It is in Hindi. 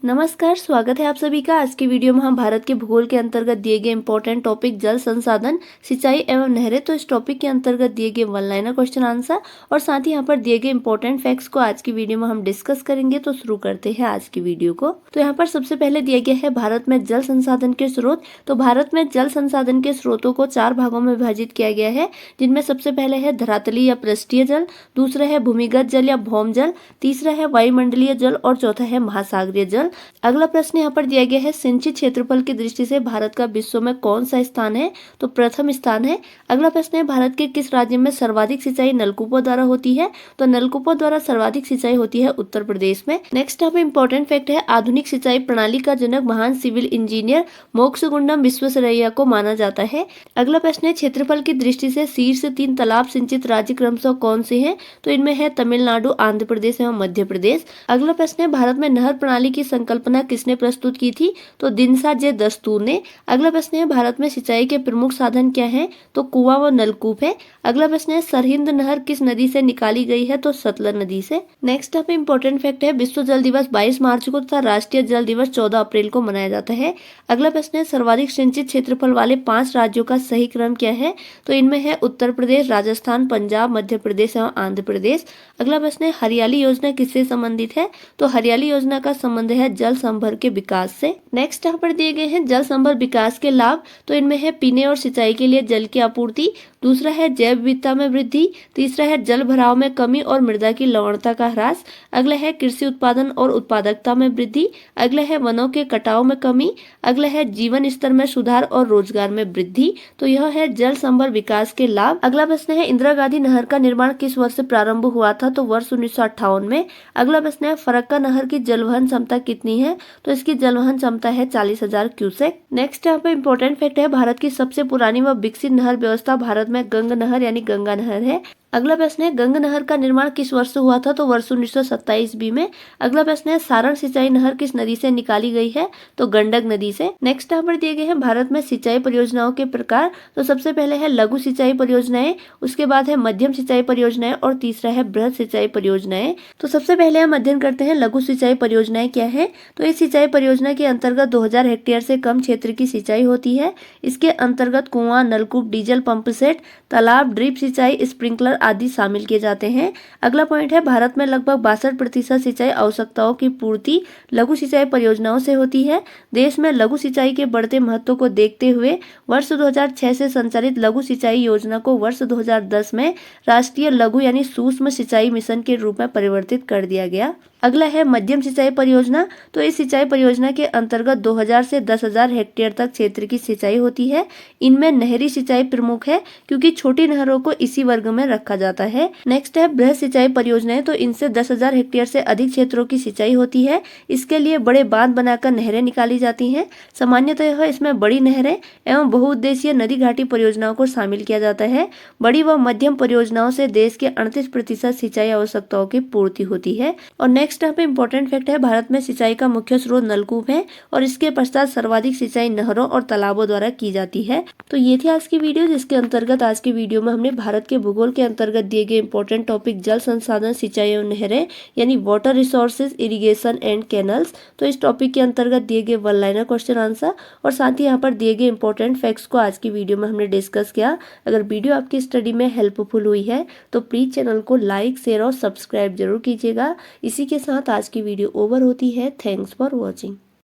नमस्कार, स्वागत है आप सभी का। आज की वीडियो में हम भारत के भूगोल के अंतर्गत दिए गए इंपॉर्टेंट टॉपिक जल संसाधन, सिंचाई एवं नहरें, तो इस टॉपिक के अंतर्गत दिए गए वन लाइनर क्वेश्चन आंसर और साथ ही यहाँ पर दिए गए इंपॉर्टेंट फैक्ट्स को आज की वीडियो में हम डिस्कस करेंगे। तो शुरू करते हैं आज की वीडियो को। तो यहाँ पर सबसे पहले दिया गया है भारत में जल संसाधन के स्रोत। तो भारत में जल संसाधन के स्रोतों को 4 भागों में विभाजित किया गया है, जिनमें सबसे पहले है धरातलीय या पृष्ठीय जल, दूसरा है भूमिगत जल या भौम जल, तीसरा है वायुमंडलीय जल और चौथा है महासागरीय जल। अगला प्रश्न यहाँ पर दिया गया है सिंचित क्षेत्रफल की दृष्टि से भारत का विश्व में कौन सा स्थान है? तो प्रथम स्थान है। अगला प्रश्न है भारत के किस राज्य में सर्वाधिक सिंचाई नलकूपों द्वारा होती है? तो नलकूपों द्वारा सर्वाधिक सिंचाई होती है उत्तर प्रदेश में। नेक्स्ट यहाँ पे इंपॉर्टेंट फैक्ट है आधुनिक सिंचाई प्रणाली का जनक महान सिविल इंजीनियर मोक्षगुंडम विश्वेश्वरैया को माना जाता है। अगला प्रश्न है क्षेत्रफल की दृष्टि से शीर्ष 3 तालाब सिंचित राज्य क्रमशः कौन से हैं? तो इनमें है तमिलनाडु, आंध्र प्रदेश एवं मध्य प्रदेश। अगला प्रश्न है भारत में नहर प्रणाली की संकल्पना किसने प्रस्तुत की थी? तो दिनसा जे दस्तूर ने। अगला प्रश्न है भारत में सिंचाई के प्रमुख साधन क्या हैं? तो कुआं व नलकूप है। अगला प्रश्न है सरहिंद नहर किस नदी से निकाली गई है? तो सतलज नदी से। नेक्स्ट यहाँ पे इंपॉर्टेंट फैक्ट है विश्व जल दिवस 22 मार्च को तथा राष्ट्रीय जल दिवस 14 अप्रैल को मनाया जाता है। अगला प्रश्न है सर्वाधिक सिंचित क्षेत्रफल वाले 5 राज्यों का सही क्रम क्या है? तो इनमें है उत्तर प्रदेश, राजस्थान, पंजाब, मध्य प्रदेश एवं आंध्र प्रदेश। अगला प्रश्न है हरियाली योजना किससे संबंधित है? तो हरियाली योजना का संबंध है जल संभर के विकास से। नेक्स्ट यहाँ पर दिए गए हैं जल संभर विकास के लाभ। तो इनमें है पीने और सिंचाई के लिए जल की आपूर्ति, दूसरा है जैव विविधता में वृद्धि, तीसरा है जल भराव में कमी और मृदा की लवणता का ह्रास, अगला है कृषि उत्पादन और उत्पादकता में वृद्धि, अगला है वनों के कटाव में कमी, अगला है जीवन स्तर में सुधार और रोजगार में वृद्धि। तो यह है जल संभर विकास के लाभ। अगला प्रश्न है इंदिरा गांधी नहर का निर्माण किस वर्ष से प्रारंभ हुआ था? तो वर्ष 1958 में। अगला प्रश्न है फरक्का नहर की जलवहन क्षमता कितनी है? तो इसकी जलवहन क्षमता है 40,000 क्यूसेक। नेक्स्ट यहाँ पे इंपॉर्टेंट फैक्ट है भारत की सबसे पुरानी व विकसित नहर व्यवस्था भारत में गंग नहर यानी गंगा नहर है। अगला प्रश्न है गंग नहर का निर्माण किस वर्ष हुआ था? तो वर्ष 1927 ईस्वी में। अगला प्रश्न है सारण सिंचाई नहर किस नदी से निकाली गई है? तो गंडक नदी से। नेक्स्ट यहाँ पर दिए गए हैं भारत में सिंचाई परियोजनाओं के प्रकार। तो सबसे पहले है लघु सिंचाई परियोजनाएं, उसके बाद है मध्यम सिंचाई परियोजनाएं और तीसरा है बृहद सिंचाई परियोजनाएं। तो सबसे पहले हम अध्ययन करते हैं लघु सिंचाई परियोजनाएं क्या है। तो इस सिंचाई परियोजना के अंतर्गत 2000 हेक्टेयर से कम क्षेत्र की सिंचाई होती है। इसके अंतर्गत कुआं, नलकूप, डीजल पंप सेट, तालाब, ड्रिप सिंचाई, स्प्रिंकलर आदि शामिल किए जाते हैं। अगला पॉइंट है भारत में लगभग 62% सिंचाई आवश्यकताओं की पूर्ति लघु सिंचाई परियोजनाओं से होती है। देश में लघु सिंचाई के बढ़ते महत्व को देखते हुए वर्ष 2006 से संचालित लघु सिंचाई योजना को वर्ष 2010 में राष्ट्रीय लघु यानी सूक्ष्म सिंचाई मिशन के रूप में परिवर्तित कर दिया गया। अगला है मध्यम सिंचाई परियोजना। तो इस सिंचाई परियोजना के अंतर्गत 2000 से 10,000 हेक्टेयर तक क्षेत्र की सिंचाई होती है। इनमें नहरी सिंचाई प्रमुख है क्योंकि छोटी नहरों को इसी वर्ग में रखा जाता है। नेक्स्ट है बृहद सिंचाई परियोजनाएं। तो इनसे 10,000 हेक्टेयर से अधिक क्षेत्रों की सिंचाई होती है। इसके लिए बड़े बांध बनाकर नहरें निकाली जाती हैं। सामान्यतः इसमें बड़ी नहरें एवं बहुउद्देशीय नदी घाटी परियोजनाओं को शामिल किया जाता है। बड़ी व मध्यम परियोजनाओं से देश के 38% सिंचाई आवश्यकताओं की पूर्ति होती है। और नेक्स्ट यहाँ पे इंपॉर्टेंट फैक्ट है भारत में सिंचाई का मुख्य स्रोत नलकूप है और इसके पश्चात सर्वाधिक सिंचाई नहरों और तालाबों द्वारा की जाती है। तो ये थी आज की वीडियो, जिसके अंतर्गत आज की वीडियो में हमने भारत के भूगोल के अंतर्गत दिए गए इंपॉर्टेंट टॉपिक जल संसाधन, सिंचाई और नहरें यानी water resources, irrigation and canals, तो इस टॉपिक के अंतर्गत दिए गए वन लाइनर क्वेश्चन आंसर और साथ ही यहाँ पर दिए गए इंपॉर्टेंट फैक्ट्स को आज की वीडियो में हमने डिस्कस किया। अगर वीडियो आपकी स्टडी में हेल्पफुल हुई है तो प्लीज चैनल को लाइक, शेयर और सब्सक्राइब जरूर कीजिएगा। इसी के साथ आज की वीडियो ओवर होती है। Thanks for watching.